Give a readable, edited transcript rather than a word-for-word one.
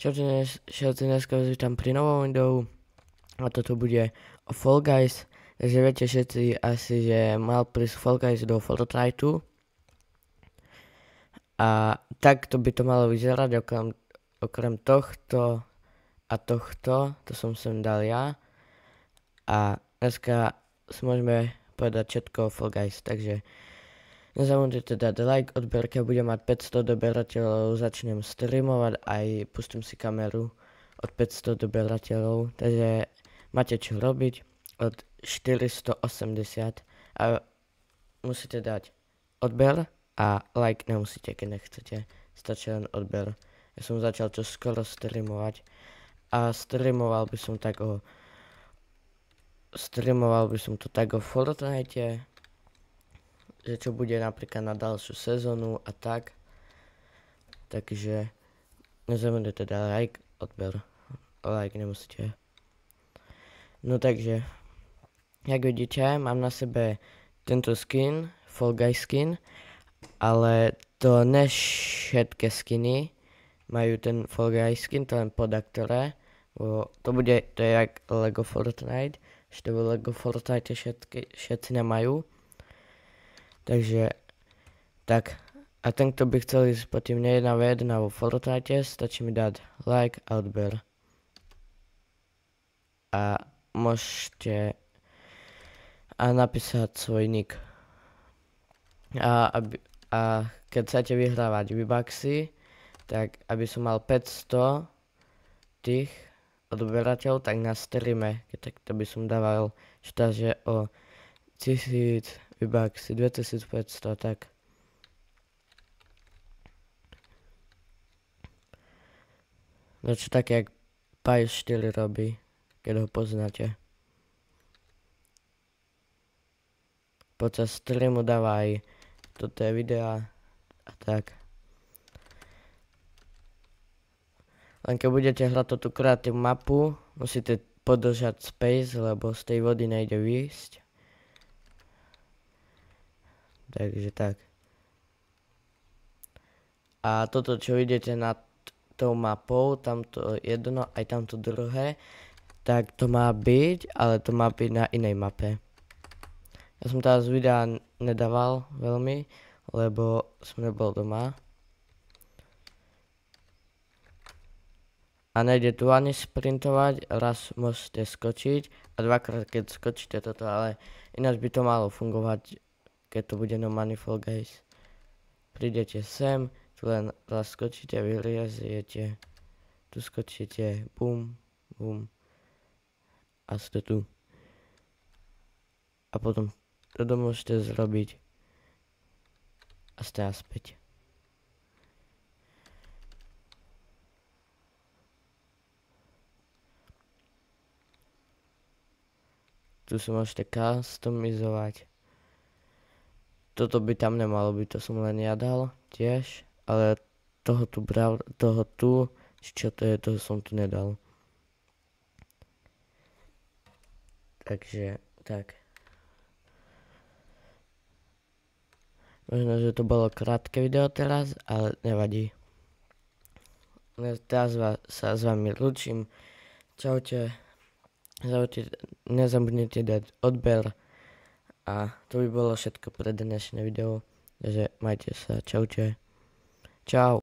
Čaute, dneska vás vítam pri novom videu a toto bude o Fall Guys. Takže viete všetci asi, že mal prísť Fall Guys do Fortniteu. A takto by to malo vyzerať, okrem tohto a tohto, to som sem dal ja. A dneska si môžeme povedať všetko o Fall Guys, takže nezabudnite dať like, odber, keď budem mať 500 doberateľov, začnem streamovať, aj pustím si kameru od 500 doberateľov, takže máte čo robiť od 480 a musíte dať odber a like nemusíte, keď nechcete, stačí len odber. Ja som začal čo skoro streamovať a streamoval by som to tak o Fortnite, že čo bude napríklad na ďalšiu sezónu a tak. Takže nezabudnite teda like, odber, like nemusíte. No takže, jak vidíte, mám na sebe tento skin, Fall Guys skin, ale to ne všetky skiny majú ten Fall Guys skin, to len podaktore. To je jak Lego Fortnite, že to Lego Fortnite všetci nemajú. Takže, tak, a ten, kto by chcel ísť pod tým 1v1 vo Fortnite, stačí mi dať like a odber. A môžete napísať svoj nick. A keď chcete vyhrávať V-Bucksy, tak aby som mal 500 tých odberateľov, tak na streame, tak to by som dával štáže o 1000 V-Bucksy, 2500, tak. No čo také, jak Paj 4 robí, keď ho poznáte. Počas streamu dáva aj toto videá a tak. Len keď budete hrať tú kreatívnu mapu, musíte podržať space, lebo z tej vody nejde výjsť. Takže tak. A toto, čo vidíte nad tou mapou, tamto jedno, aj tamto druhé, tak to má byť, ale to má byť na inej mape. Ja som teraz videa nedával veľmi, lebo som nebol doma. A nejde tu ani sprintovať, raz môžete skočiť a dvakrát keď skočíte toto, ale ináč by to malo fungovať, keď to bude normálny Fall Guys. Prídete sem, tu len raz skočíte, vyliezete, tu skočíte, bum, bum, a ste tu. A potom toto môžete zrobiť a ste naspäť. Tu si môžete customizovať. Toto by tam nemalo byť, to som len ja dal tiež, ale toho tu, čo to je, toho som tu nedal. Takže, tak. Možno, že to bolo krátke video teraz, ale nevadí. Teraz sa s vami lúčim. Čaute. Nezabudnite dať odber. A to by bolo všetko pre dnešné video. Takže majte sa. Čaute. Čau.